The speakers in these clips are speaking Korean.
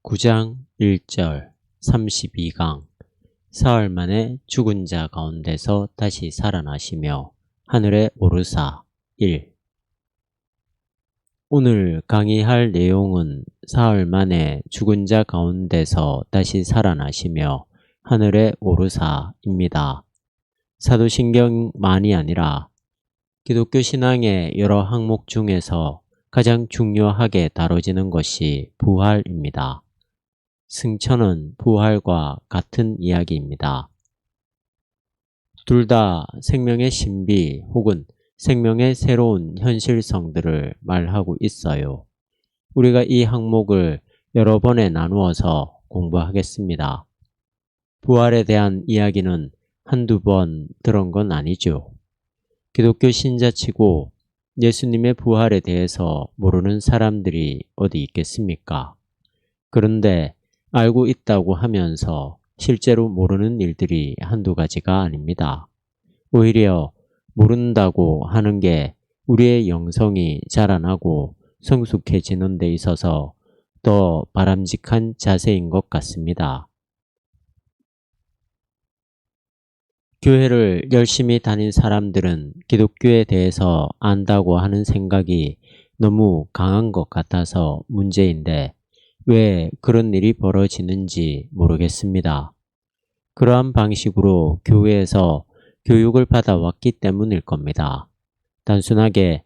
9장 1절 32강 사흘 만에 죽은 자 가운데서 다시 살아나시며 하늘에 오르사 1. 오늘 강의할 내용은 사흘 만에 죽은 자 가운데서 다시 살아나시며 하늘에 오르사입니다. 사도신경만이 아니라 기독교 신앙의 여러 항목 중에서 가장 중요하게 다뤄지는 것이 부활입니다. 승천은 부활과 같은 이야기입니다. 둘 다 생명의 신비 혹은 생명의 새로운 현실성들을 말하고 있어요. 우리가 이 항목을 여러 번에 나누어서 공부하겠습니다. 부활에 대한 이야기는 한두 번 들은 건 아니죠. 기독교 신자치고 예수님의 부활에 대해서 모르는 사람들이 어디 있겠습니까? 그런데 알고 있다고 하면서 실제로 모르는 일들이 한두 가지가 아닙니다. 오히려 모른다고 하는 게 우리의 영성이 자라나고 성숙해지는 데 있어서 더 바람직한 자세인 것 같습니다. 교회를 열심히 다닌 사람들은 기독교에 대해서 안다고 하는 생각이 너무 강한 것 같아서 문제인데 왜 그런 일이 벌어지는지 모르겠습니다. 그러한 방식으로 교회에서 교육을 받아왔기 때문일 겁니다. 단순하게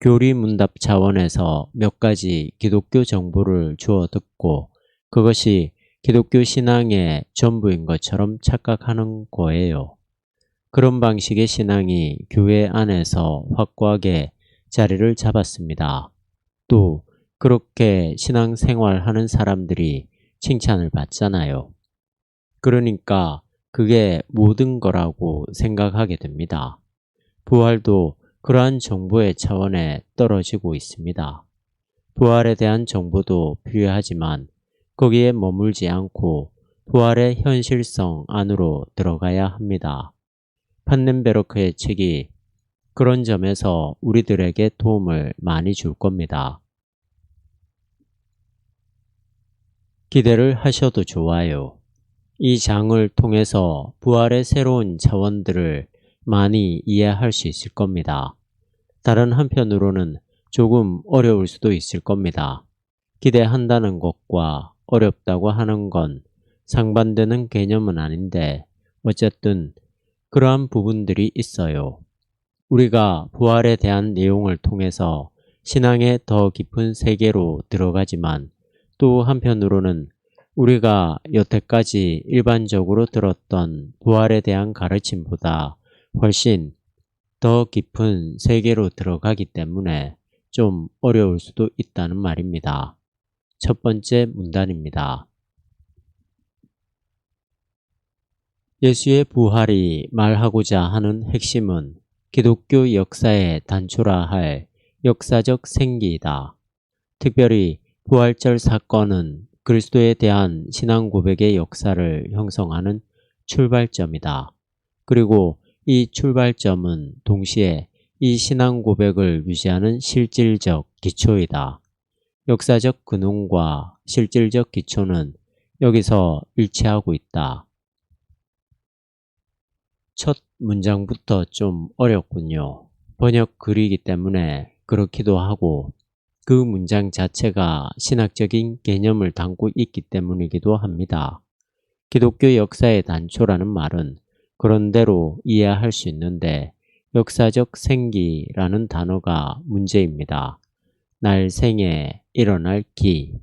교리문답 차원에서 몇 가지 기독교 정보를 주워 듣고 그것이 기독교 신앙의 전부인 것처럼 착각하는 거예요. 그런 방식의 신앙이 교회 안에서 확고하게 자리를 잡았습니다. 또 그렇게 신앙생활하는 사람들이 칭찬을 받잖아요. 그러니까 그게 모든 거라고 생각하게 됩니다. 부활도 그러한 정보의 차원에 떨어지고 있습니다. 부활에 대한 정보도 필요하지만 거기에 머물지 않고 부활의 현실성 안으로 들어가야 합니다. 판넨베르크의 책이 그런 점에서 우리들에게 도움을 많이 줄 겁니다. 기대를 하셔도 좋아요. 이 장을 통해서 부활의 새로운 차원들을 많이 이해할 수 있을 겁니다. 다른 한편으로는 조금 어려울 수도 있을 겁니다. 기대한다는 것과 어렵다고 하는 건 상반되는 개념은 아닌데 어쨌든 그러한 부분들이 있어요. 우리가 부활에 대한 내용을 통해서 신앙의 더 깊은 세계로 들어가지만 또 한편으로는 우리가 여태까지 일반적으로 들었던 부활에 대한 가르침보다 훨씬 더 깊은 세계로 들어가기 때문에 좀 어려울 수도 있다는 말입니다. 첫 번째 문단입니다. 예수의 부활이 말하고자 하는 핵심은 기독교 역사에 단초라 할 역사적 생기이다. 특별히 부활절 사건은 그리스도에 대한 신앙 고백의 역사를 형성하는 출발점이다. 그리고 이 출발점은 동시에 이 신앙 고백을 유지하는 실질적 기초이다. 역사적 근원과 실질적 기초는 여기서 일치하고 있다. 첫 문장부터 좀 어렵군요. 번역 글이기 때문에 그렇기도 하고 그 문장 자체가 신학적인 개념을 담고 있기 때문이기도 합니다. 기독교 역사의 단초라는 말은 그런대로 이해할 수 있는데 역사적 생기라는 단어가 문제입니다. 날 생에 일어날 기.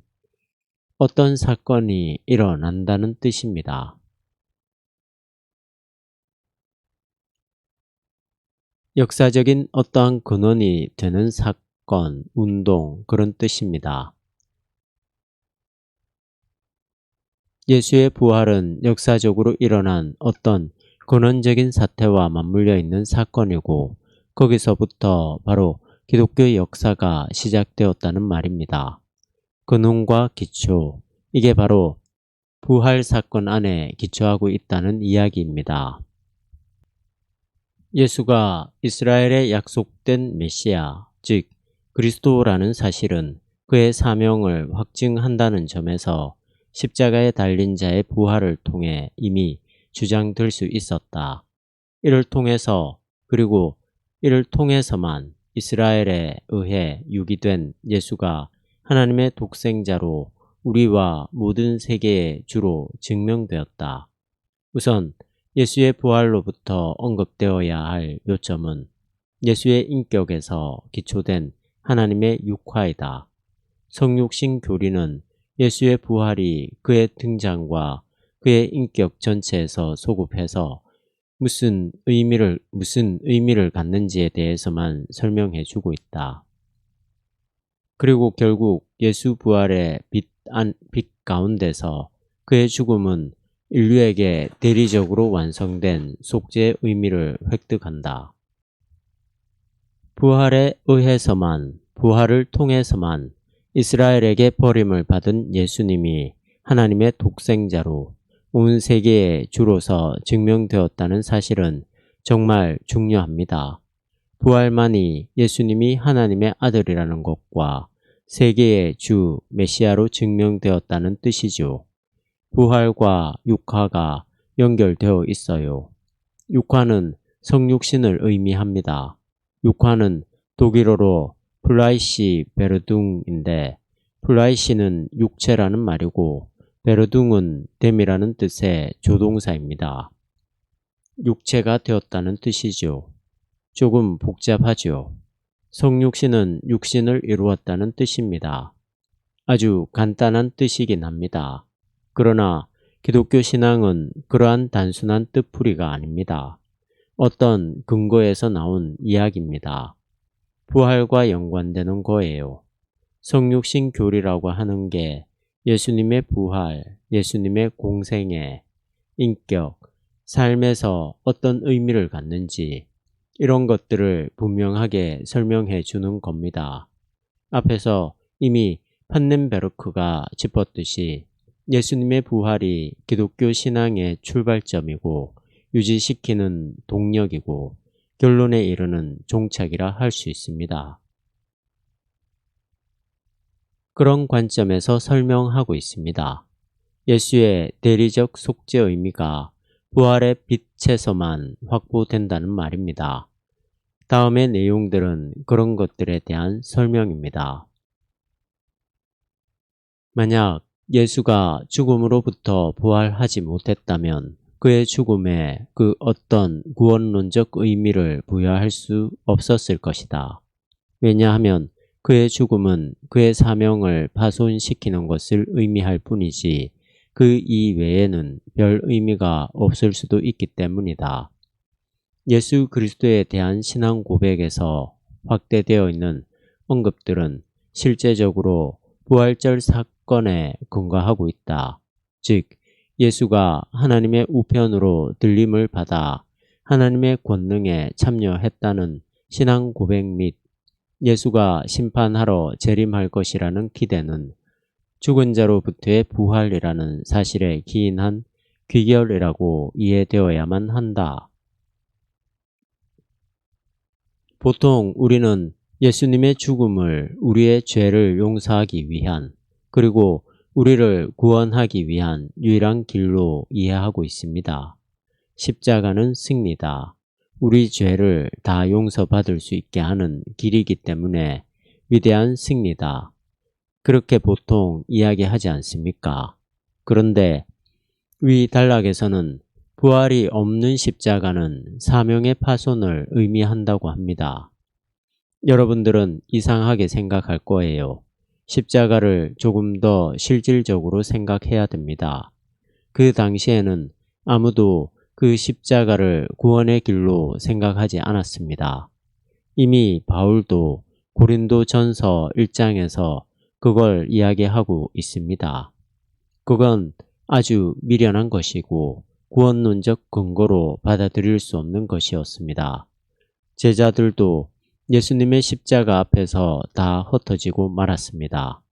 어떤 사건이 일어난다는 뜻입니다. 역사적인 어떠한 근원이 되는 사건, 운동 그런 뜻입니다. 예수의 부활은 역사적으로 일어난 어떤 근원적인 사태와 맞물려 있는 사건이고 거기서부터 바로 기독교의 역사가 시작되었다는 말입니다. 근원과 기초, 이게 바로 부활 사건 안에 기초하고 있다는 이야기입니다. 예수가 이스라엘의 약속된 메시아, 즉 그리스도라는 사실은 그의 사명을 확증한다는 점에서 십자가에 달린 자의 부활을 통해 이미 주장될 수 있었다. 이를 통해서 그리고 이를 통해서만 이스라엘에 의해 유기된 예수가 하나님의 독생자로 우리와 모든 세계의 주로 증명되었다. 우선 예수의 부활로부터 언급되어야 할 요점은 예수의 인격에서 기초된 하나님의 육화이다. 성육신 교리는 예수의 부활이 그의 등장과 그의 인격 전체에서 소급해서 무슨 의미를 갖는지에 대해서만 설명해 주고 있다. 그리고 결국 예수 부활의 빛 가운데서 그의 죽음은 인류에게 대리적으로 완성된 속죄의 의미를 획득한다. 부활에 의해서만, 부활을 통해서만 이스라엘에게 버림을 받은 예수님이 하나님의 독생자로 온 세계의 주로서 증명되었다는 사실은 정말 중요합니다. 부활만이 예수님이 하나님의 아들이라는 것과 세계의 주 메시아로 증명되었다는 뜻이죠. 부활과 육화가 연결되어 있어요. 육화는 성육신을 의미합니다. 육화는 독일어로 플라이시 베르둥인데 플라이시는 육체라는 말이고 베르둥은 됨이라는 뜻의 조동사입니다. 육체가 되었다는 뜻이죠. 조금 복잡하죠. 성육신은 육신을 이루었다는 뜻입니다. 아주 간단한 뜻이긴 합니다. 그러나 기독교 신앙은 그러한 단순한 뜻풀이가 아닙니다. 어떤 근거에서 나온 이야기입니다. 부활과 연관되는 거예요. 성육신 교리라고 하는 게 예수님의 부활, 예수님의 공생애, 인격, 삶에서 어떤 의미를 갖는지 이런 것들을 분명하게 설명해 주는 겁니다. 앞에서 이미 판넨베르크가 짚었듯이 예수님의 부활이 기독교 신앙의 출발점이고 유지시키는 동력이고 결론에 이르는 종착이라 할 수 있습니다. 그런 관점에서 설명하고 있습니다. 예수의 대리적 속죄 의미가 부활의 빛에서만 확보된다는 말입니다. 다음의 내용들은 그런 것들에 대한 설명입니다. 만약 예수가 죽음으로부터 부활하지 못했다면 그의 죽음에 그 어떤 구원론적 의미를 부여할 수 없었을 것이다. 왜냐하면 그의 죽음은 그의 사명을 파손시키는 것을 의미할 뿐이지 그 이외에는 별 의미가 없을 수도 있기 때문이다. 예수 그리스도에 대한 신앙 고백에서 확대되어 있는 언급들은 실제적으로 부활절 사건에 근거하고 있다. 즉, 예수가 하나님의 우편으로 들림을 받아 하나님의 권능에 참여했다는 신앙 고백 및 예수가 심판하러 재림할 것이라는 기대는 죽은 자로부터의 부활이라는 사실에 기인한 귀결이라고 이해되어야만 한다. 보통 우리는 예수님의 죽음을 우리의 죄를 용서하기 위한 그리고 우리를 구원하기 위한 유일한 길로 이해하고 있습니다. 십자가는 승리다. 우리 죄를 다 용서받을 수 있게 하는 길이기 때문에 위대한 승리다. 그렇게 보통 이야기하지 않습니까? 그런데 위 단락에서는 부활이 없는 십자가는 사명의 파손을 의미한다고 합니다. 여러분들은 이상하게 생각할 거예요. 십자가를 조금 더 실질적으로 생각해야 됩니다. 그 당시에는 아무도 그 십자가를 구원의 길로 생각하지 않았습니다. 이미 바울도 고린도 전서 1장에서 그걸 이야기하고 있습니다. 그건 아주 미련한 것이고 구원론적 근거로 받아들일 수 없는 것이었습니다. 제자들도 예수님의 십자가 앞에서 다 흩어지고 말았습니다.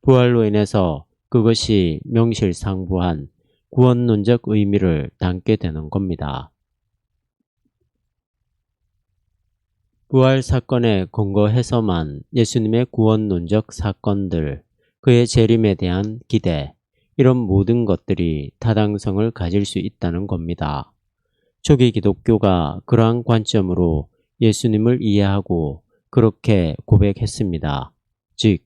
부활로 인해서 그것이 명실상부한 구원론적 의미를 담게 되는 겁니다. 부활 사건에 근거해서만 예수님의 구원론적 사건들, 그의 재림에 대한 기대, 이런 모든 것들이 타당성을 가질 수 있다는 겁니다. 초기 기독교가 그러한 관점으로 예수님을 이해하고 그렇게 고백했습니다. 즉,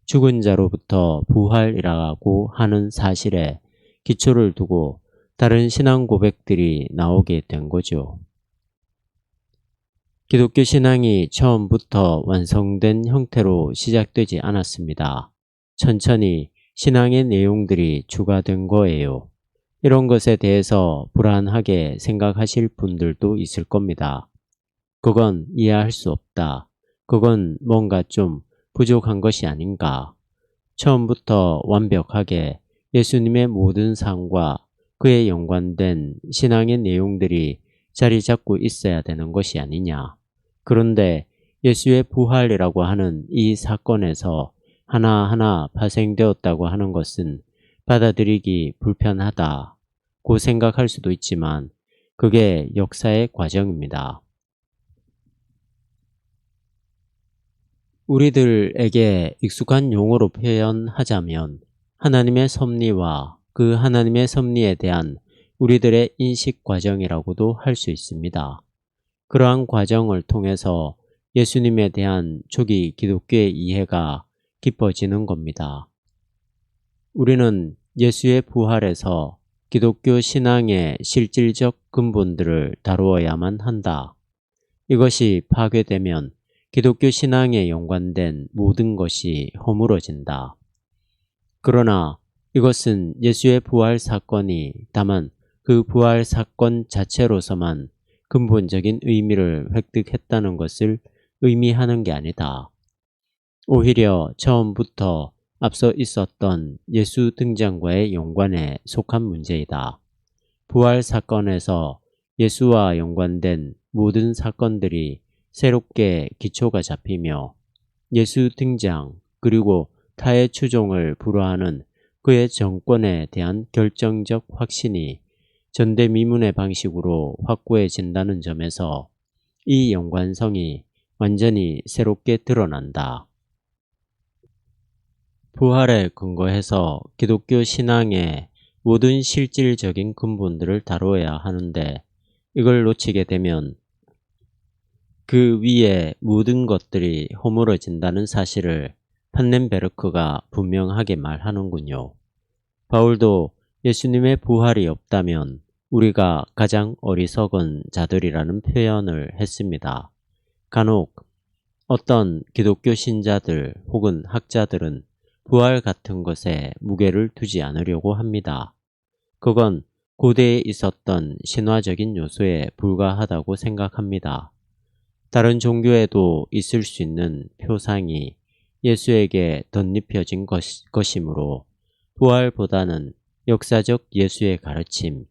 죽은 자로부터 부활이라고 하는 사실에 기초를 두고 다른 신앙 고백들이 나오게 된 거죠. 기독교 신앙이 처음부터 완성된 형태로 시작되지 않았습니다. 천천히 신앙의 내용들이 추가된 거예요. 이런 것에 대해서 불안하게 생각하실 분들도 있을 겁니다. 그건 이해할 수 없다. 그건 뭔가 좀 부족한 것이 아닌가. 처음부터 완벽하게 예수님의 모든 삶과 그에 연관된 신앙의 내용들이 자리 잡고 있어야 되는 것이 아니냐. 그런데 예수의 부활이라고 하는 이 사건에서 하나하나 파생되었다고 하는 것은 받아들이기 불편하다고 생각할 수도 있지만 그게 역사의 과정입니다. 우리들에게 익숙한 용어로 표현하자면 하나님의 섭리와 그 하나님의 섭리에 대한 우리들의 인식 과정이라고도 할 수 있습니다. 그러한 과정을 통해서 예수님에 대한 초기 기독교의 이해가 깊어지는 겁니다. 우리는 예수의 부활에서 기독교 신앙의 실질적 근본들을 다루어야만 한다. 이것이 파괴되면 기독교 신앙에 연관된 모든 것이 허물어진다. 그러나 이것은 예수의 부활 사건이 다만 그 부활 사건 자체로서만 근본적인 의미를 획득했다는 것을 의미하는 게 아니다. 오히려 처음부터 앞서 있었던 예수 등장과의 연관에 속한 문제이다. 부활 사건에서 예수와 연관된 모든 사건들이 새롭게 기초가 잡히며 예수 등장 그리고 타의 추종을 불허하는 그의 정권에 대한 결정적 확신이 전대미문의 방식으로 확고해진다는 점에서 이 연관성이 완전히 새롭게 드러난다. 부활에 근거해서 기독교 신앙의 모든 실질적인 근본들을 다루어야 하는데 이걸 놓치게 되면 그 위에 모든 것들이 허물어진다는 사실을 판넨베르크가 분명하게 말하는군요. 바울도 예수님의 부활이 없다면 우리가 가장 어리석은 자들이라는 표현을 했습니다. 간혹 어떤 기독교 신자들 혹은 학자들은 부활 같은 것에 무게를 두지 않으려고 합니다. 그건 고대에 있었던 신화적인 요소에 불과하다고 생각합니다. 다른 종교에도 있을 수 있는 표상이 예수에게 덧입혀진 것이므로 부활보다는 역사적 예수의 가르침,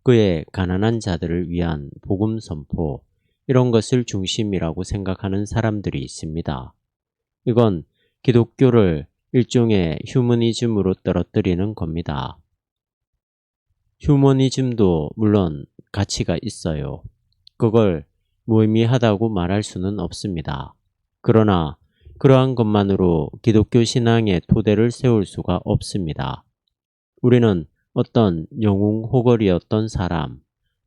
그의 가난한 자들을 위한 복음 선포, 이런 것을 중심이라고 생각하는 사람들이 있습니다. 이건 기독교를 일종의 휴머니즘으로 떨어뜨리는 겁니다. 휴머니즘도 물론 가치가 있어요. 그걸 무의미하다고 말할 수는 없습니다. 그러나 그러한 것만으로 기독교 신앙의 토대를 세울 수가 없습니다. 우리는 어떤 영웅 호걸이었던 사람,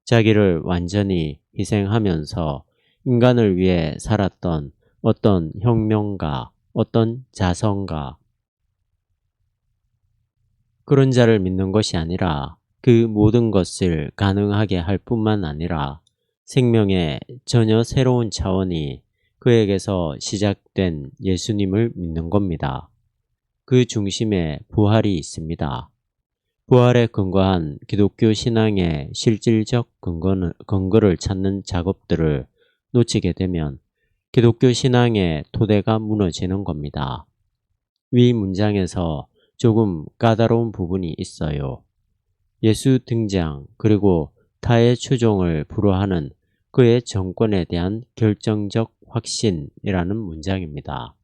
자기를 완전히 희생하면서 인간을 위해 살았던 어떤 혁명가, 어떤 자성가, 그런 자를 믿는 것이 아니라 그 모든 것을 가능하게 할 뿐만 아니라 생명의 전혀 새로운 차원이 그에게서 시작된 예수님을 믿는 겁니다. 그 중심에 부활이 있습니다. 부활에 근거한 기독교 신앙의 실질적 근거를 찾는 작업들을 놓치게 되면 기독교 신앙의 토대가 무너지는 겁니다. 위 문장에서 조금 까다로운 부분이 있어요. 예수 등장 그리고 타의 추종을 불허하는 그의 정권에 대한 결정적 확신이라는 문장입니다.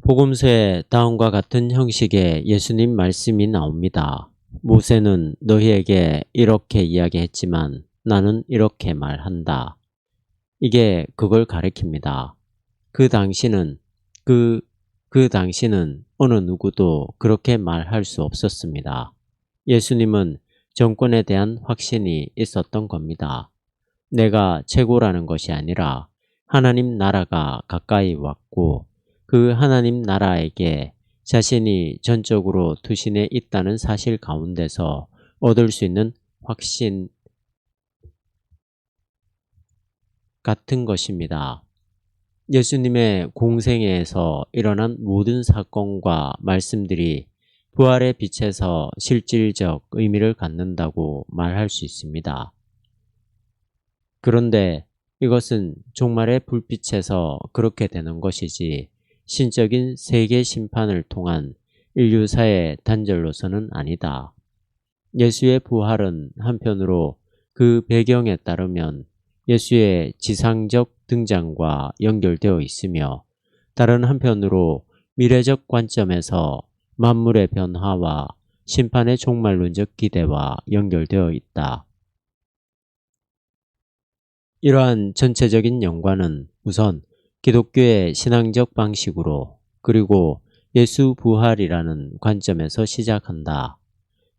복음서에 다음과 같은 형식의 예수님 말씀이 나옵니다. 모세는 너희에게 이렇게 이야기했지만 나는 이렇게 말한다. 이게 그걸 가리킵니다. 그 당시는 그 당시는 어느 누구도 그렇게 말할 수 없었습니다. 예수님은 정권에 대한 확신이 있었던 겁니다. 내가 최고라는 것이 아니라 하나님 나라가 가까이 왔고 그 하나님 나라에게 자신이 전적으로 투신해 있다는 사실 가운데서 얻을 수 있는 확신 같은 것입니다. 예수님의 공생애에서 일어난 모든 사건과 말씀들이 부활의 빛에서 실질적 의미를 갖는다고 말할 수 있습니다. 그런데 이것은 종말의 불빛에서 그렇게 되는 것이지 신적인 세계 심판을 통한 인류사의 단절로서는 아니다. 예수의 부활은 한편으로 그 배경에 따르면 예수의 지상적 등장과 연결되어 있으며 다른 한편으로 미래적 관점에서 만물의 변화와 심판의 종말론적 기대와 연결되어 있다. 이러한 전체적인 연관은 우선 기독교의 신앙적 방식으로 그리고 예수 부활이라는 관점에서 시작한다.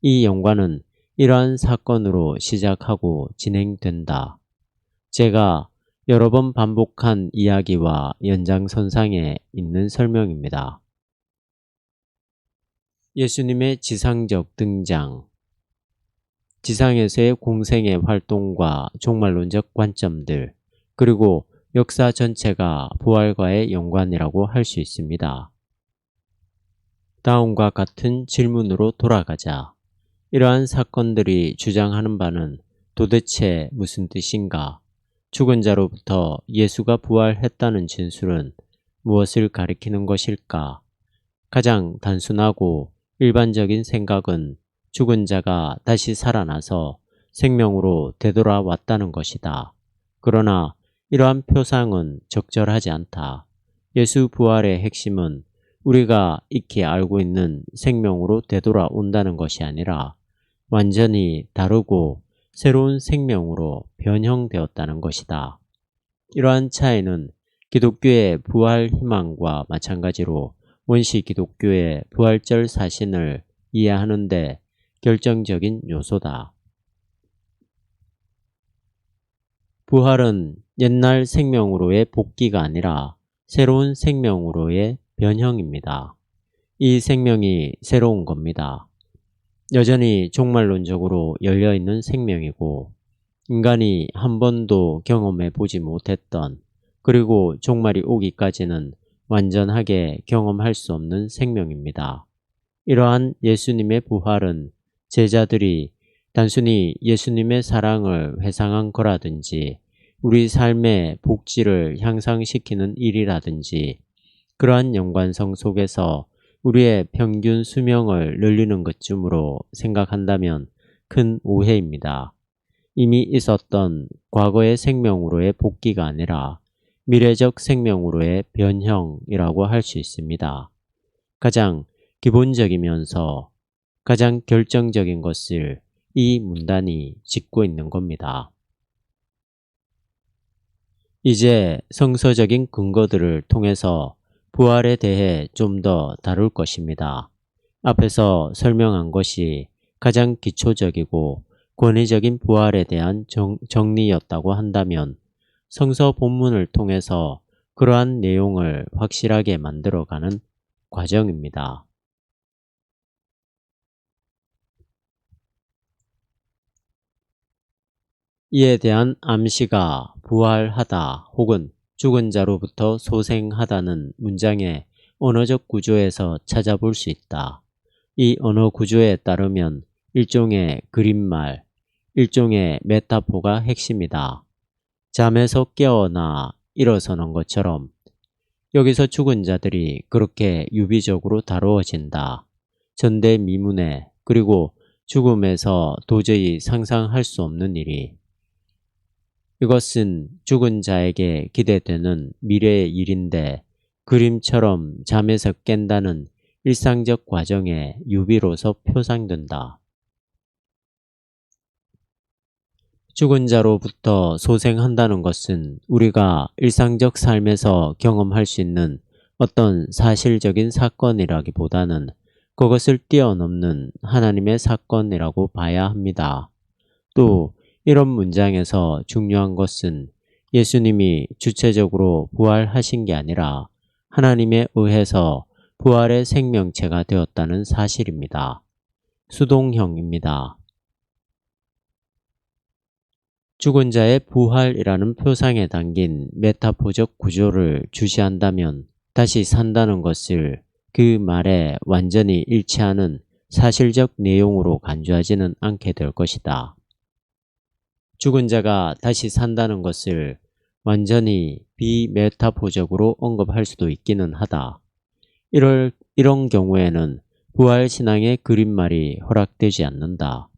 이 연관은 이러한 사건으로 시작하고 진행된다. 제가 여러 번 반복한 이야기와 연장선상에 있는 설명입니다. 예수님의 지상적 등장, 지상에서의 공생의 활동과 종말론적 관점들, 그리고 역사 전체가 부활과의 연관이라고 할 수 있습니다. 다음과 같은 질문으로 돌아가자. 이러한 사건들이 주장하는 바는 도대체 무슨 뜻인가? 죽은 자로부터 예수가 부활했다는 진술은 무엇을 가리키는 것일까? 가장 단순하고 일반적인 생각은 죽은 자가 다시 살아나서 생명으로 되돌아왔다는 것이다. 그러나 이러한 표상은 적절하지 않다. 예수 부활의 핵심은 우리가 익히 알고 있는 생명으로 되돌아온다는 것이 아니라 완전히 다르고 새로운 생명으로 변형되었다는 것이다. 이러한 차이는 기독교의 부활 희망과 마찬가지로 원시 기독교의 부활절 사신을 이해하는 데 결정적인 요소다. 부활은 옛날 생명으로의 복귀가 아니라 새로운 생명으로의 변형입니다. 이 생명이 새로운 겁니다. 여전히 종말론적으로 열려있는 생명이고 인간이 한 번도 경험해 보지 못했던 그리고 종말이 오기까지는 완전하게 경험할 수 없는 생명입니다. 이러한 예수님의 부활은 제자들이 단순히 예수님의 사랑을 회상한 거라든지 우리 삶의 복지를 향상시키는 일이라든지 그러한 연관성 속에서 우리의 평균 수명을 늘리는 것쯤으로 생각한다면 큰 오해입니다. 이미 있었던 과거의 생명으로의 복귀가 아니라 미래적 생명으로의 변형이라고 할 수 있습니다. 가장 기본적이면서 가장 결정적인 것을 이 문단이 짚고 있는 겁니다. 이제 성서적인 근거들을 통해서 부활에 대해 좀 더 다룰 것입니다. 앞에서 설명한 것이 가장 기초적이고 권위적인 부활에 대한 정리였다고 한다면 성서 본문을 통해서 그러한 내용을 확실하게 만들어가는 과정입니다. 이에 대한 암시가 부활하다 혹은 죽은 자로부터 소생하다는 문장의 언어적 구조에서 찾아볼 수 있다. 이 언어 구조에 따르면 일종의 그림말, 일종의 메타포가 핵심이다. 잠에서 깨어나 일어서는 것처럼 여기서 죽은 자들이 그렇게 유비적으로 다루어진다. 전대미문에 그리고 죽음에서 도저히 상상할 수 없는 일이 이것은 죽은 자에게 기대되는 미래의 일인데 그림처럼 잠에서 깬다는 일상적 과정의 유비로서 표상된다. 죽은 자로부터 소생한다는 것은 우리가 일상적 삶에서 경험할 수 있는 어떤 사실적인 사건이라기보다는 그것을 뛰어넘는 하나님의 사건이라고 봐야 합니다. 또 이런 문장에서 중요한 것은 예수님이 주체적으로 부활하신 게 아니라 하나님에 의해서 부활의 생명체가 되었다는 사실입니다. 수동형입니다. 죽은 자의 부활이라는 표상에 담긴 메타포적 구조를 주시한다면 다시 산다는 것을 그 말에 완전히 일치하는 사실적 내용으로 간주하지는 않게 될 것이다. 죽은 자가 다시 산다는 것을 완전히 비메타포적으로 언급할 수도 있기는 하다. 이런 경우에는 부활신앙의 그림말이 허락되지 않는다.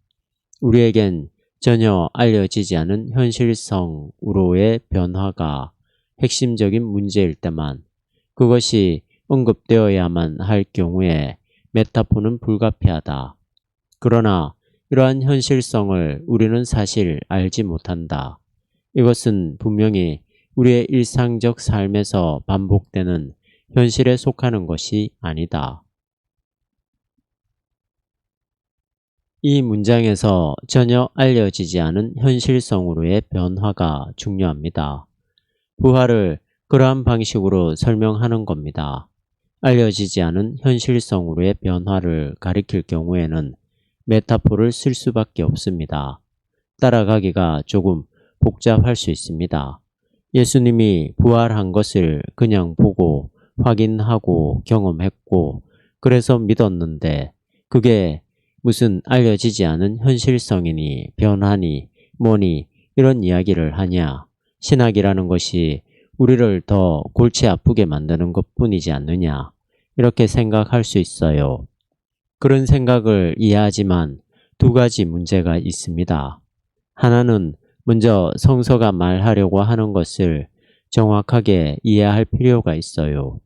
우리에겐 전혀 알려지지 않은 현실성으로의 변화가 핵심적인 문제일 때만 그것이 언급되어야만 할 경우에 메타포는 불가피하다. 그러나 이러한 현실성을 우리는 사실 알지 못한다. 이것은 분명히 우리의 일상적 삶에서 반복되는 현실에 속하는 것이 아니다. 이 문장에서 전혀 알려지지 않은 현실성으로의 변화가 중요합니다. 부활을 그러한 방식으로 설명하는 겁니다. 알려지지 않은 현실성으로의 변화를 가리킬 경우에는 메타포를 쓸 수밖에 없습니다. 따라가기가 조금 복잡할 수 있습니다. 예수님이 부활한 것을 그냥 보고 확인하고 경험했고 그래서 믿었는데 그게 무슨 알려지지 않은 현실성이니 변화니 뭐니 이런 이야기를 하냐. 신학이라는 것이 우리를 더 골치 아프게 만드는 것뿐이지 않느냐. 이렇게 생각할 수 있어요. 그런 생각을 이해하지만 두 가지 문제가 있습니다. 하나는 먼저 성서가 말하려고 하는 것을 정확하게 이해할 필요가 있어요.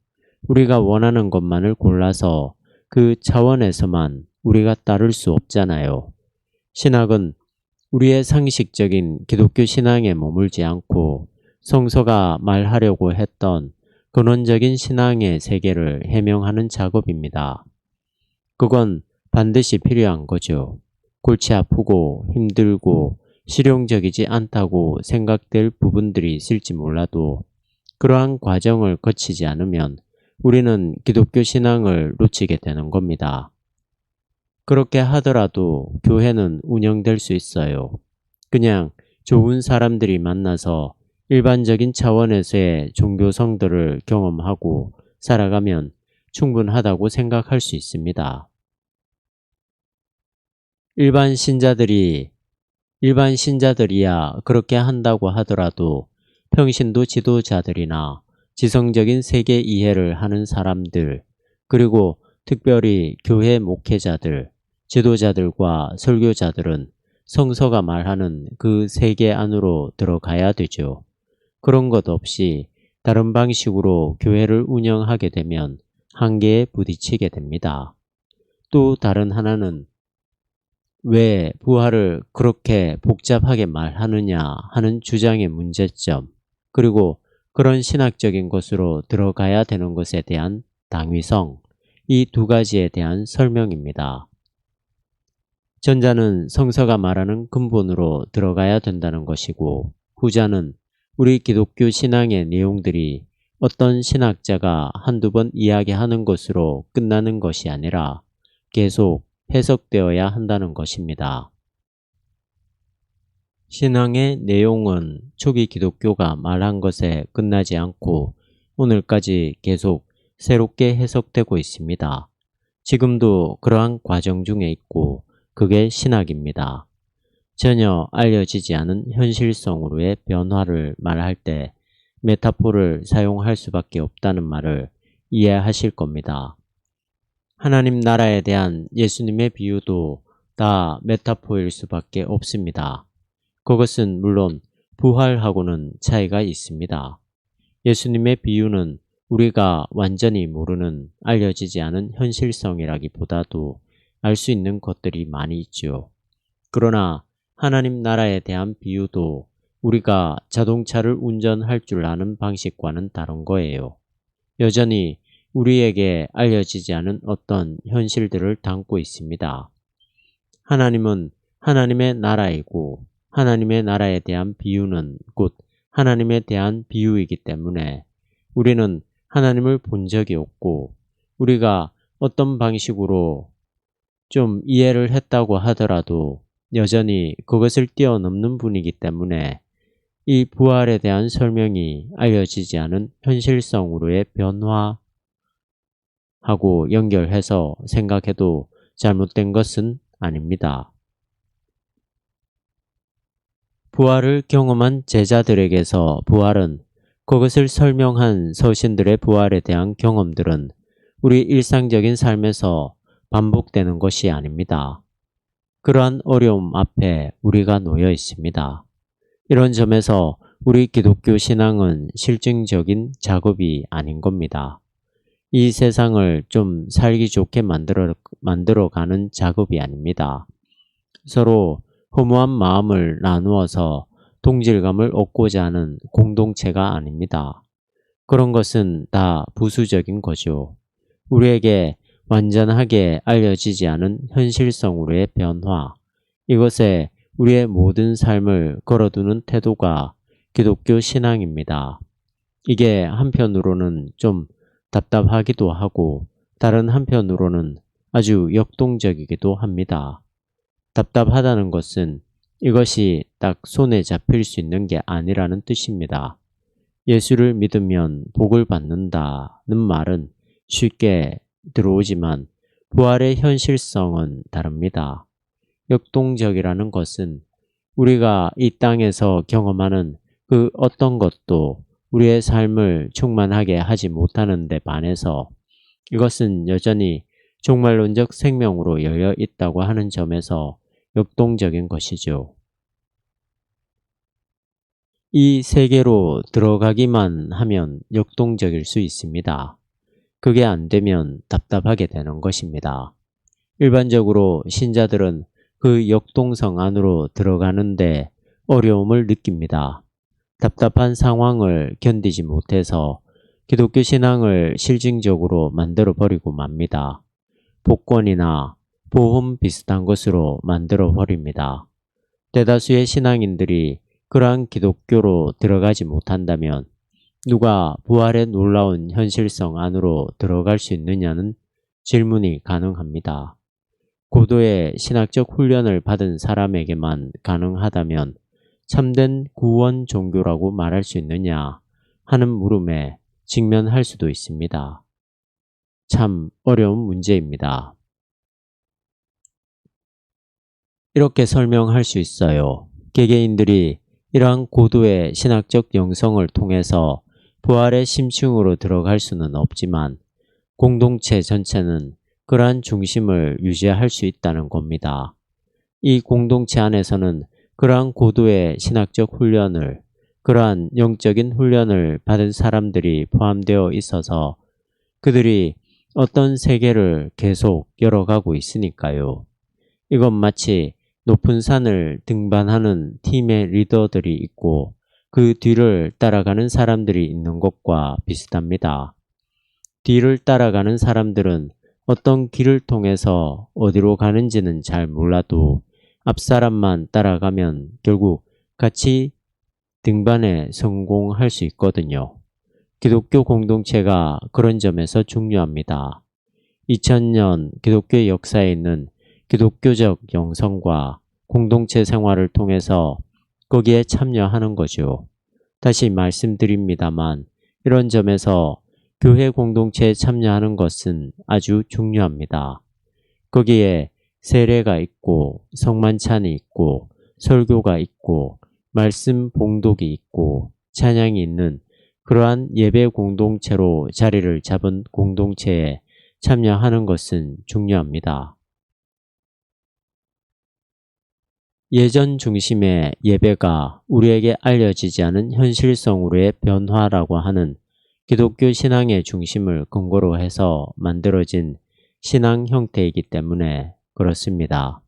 우리가 원하는 것만을 골라서 그 차원에서만 우리가 따를 수 없잖아요. 신학은 우리의 상식적인 기독교 신앙에 머물지 않고 성서가 말하려고 했던 근원적인 신앙의 세계를 해명하는 작업입니다. 그건 반드시 필요한 거죠. 골치 아프고 힘들고 실용적이지 않다고 생각될 부분들이 있을지 몰라도 그러한 과정을 거치지 않으면 우리는 기독교 신앙을 놓치게 되는 겁니다. 그렇게 하더라도 교회는 운영될 수 있어요. 그냥 좋은 사람들이 만나서 일반적인 차원에서의 종교성들을 경험하고 살아가면 충분하다고 생각할 수 있습니다. 일반 신자들이야 그렇게 한다고 하더라도 평신도 지도자들이나 지성적인 세계 이해를 하는 사람들, 그리고 특별히 교회 목회자들, 지도자들과 설교자들은 성서가 말하는 그 세계 안으로 들어가야 되죠. 그런 것 없이 다른 방식으로 교회를 운영하게 되면 한계에 부딪히게 됩니다. 또 다른 하나는 왜 부활을 그렇게 복잡하게 말하느냐 하는 주장의 문제점, 그리고 그런 신학적인 것으로 들어가야 되는 것에 대한 당위성, 이 두 가지에 대한 설명입니다. 전자는 성서가 말하는 근본으로 들어가야 된다는 것이고, 후자는 우리 기독교 신앙의 내용들이 어떤 신학자가 한두 번 이야기하는 것으로 끝나는 것이 아니라 계속 해석되어야 한다는 것입니다. 신앙의 내용은 초기 기독교가 말한 것에 끝나지 않고 오늘까지 계속 새롭게 해석되고 있습니다. 지금도 그러한 과정 중에 있고 그게 신학입니다. 전혀 알려지지 않은 현실성으로의 변화를 말할 때 메타포를 사용할 수밖에 없다는 말을 이해하실 겁니다. 하나님 나라에 대한 예수님의 비유도 다 메타포일 수밖에 없습니다. 그것은 물론 부활하고는 차이가 있습니다. 예수님의 비유는 우리가 완전히 모르는 알려지지 않은 현실성이라기보다도 알 수 있는 것들이 많이 있죠. 그러나 하나님 나라에 대한 비유도 우리가 자동차를 운전할 줄 아는 방식과는 다른 거예요. 여전히 우리에게 알려지지 않은 어떤 현실들을 담고 있습니다. 하나님은 하나님의 나라이고 하나님의 나라에 대한 비유는 곧 하나님에 대한 비유이기 때문에 우리는 하나님을 본 적이 없고 우리가 어떤 방식으로 좀 이해를 했다고 하더라도 여전히 그것을 뛰어넘는 분이기 때문에 이 부활에 대한 설명이 알려지지 않은 현실성으로의 변화하고 연결해서 생각해도 잘못된 것은 아닙니다. 부활을 경험한 제자들에게서 부활은 그것을 설명한 서신들의 부활에 대한 경험들은 우리 일상적인 삶에서 반복되는 것이 아닙니다. 그러한 어려움 앞에 우리가 놓여 있습니다. 이런 점에서 우리 기독교 신앙은 실증적인 작업이 아닌 겁니다. 이 세상을 좀 살기 좋게 만들어가는 작업이 아닙니다. 서로 허무한 마음을 나누어서 동질감을 얻고자 하는 공동체가 아닙니다. 그런 것은 다 부수적인 거죠. 우리에게 완전하게 알려지지 않은 현실성으로의 변화, 이것에 우리의 모든 삶을 걸어두는 태도가 기독교 신앙입니다. 이게 한편으로는 좀 답답하기도 하고 다른 한편으로는 아주 역동적이기도 합니다. 답답하다는 것은 이것이 딱 손에 잡힐 수 있는 게 아니라는 뜻입니다. 예수를 믿으면 복을 받는다는 말은 쉽게 들어오지만 부활의 현실성은 다릅니다. 역동적이라는 것은 우리가 이 땅에서 경험하는 그 어떤 것도 우리의 삶을 충만하게 하지 못하는 데 반해서 이것은 여전히 종말론적 생명으로 열려 있다고 하는 점에서 역동적인 것이죠. 이 세계로 들어가기만 하면 역동적일 수 있습니다. 그게 안 되면 답답하게 되는 것입니다. 일반적으로 신자들은 그 역동성 안으로 들어가는데 어려움을 느낍니다. 답답한 상황을 견디지 못해서 기독교 신앙을 실증적으로 만들어버리고 맙니다. 복권이나 보험 비슷한 것으로 만들어버립니다. 대다수의 신앙인들이 그러한 기독교로 들어가지 못한다면 누가 부활의 놀라운 현실성 안으로 들어갈 수 있느냐는 질문이 가능합니다. 고도의 신학적 훈련을 받은 사람에게만 가능하다면 참된 구원 종교라고 말할 수 있느냐 하는 물음에 직면할 수도 있습니다. 참 어려운 문제입니다. 이렇게 설명할 수 있어요. 개개인들이 이러한 고도의 신학적 영성을 통해서 부활의 심층으로 들어갈 수는 없지만 공동체 전체는 그러한 중심을 유지할 수 있다는 겁니다. 이 공동체 안에서는 그러한 고도의 신학적 훈련을, 그러한 영적인 훈련을 받은 사람들이 포함되어 있어서 그들이 어떤 세계를 계속 열어가고 있으니까요. 이건 마치 높은 산을 등반하는 팀의 리더들이 있고 그 뒤를 따라가는 사람들이 있는 것과 비슷합니다. 뒤를 따라가는 사람들은 어떤 길을 통해서 어디로 가는지는 잘 몰라도 앞 사람만 따라가면 결국 같이 등반에 성공할 수 있거든요. 기독교 공동체가 그런 점에서 중요합니다. 2000년 기독교 역사에 있는 기독교적 영성과 공동체 생활을 통해서 거기에 참여하는 거죠. 다시 말씀드립니다만 이런 점에서 교회 공동체에 참여하는 것은 아주 중요합니다. 거기에 세례가 있고 성만찬이 있고 설교가 있고 말씀 봉독이 있고 찬양이 있는 그러한 예배 공동체로 자리를 잡은 공동체에 참여하는 것은 중요합니다. 예전 중심의 예배가 우리에게 알려지지 않은 현실성으로의 변화라고 하는 기독교 신앙의 중심을 근거로 해서 만들어진 신앙 형태이기 때문에 그렇습니다.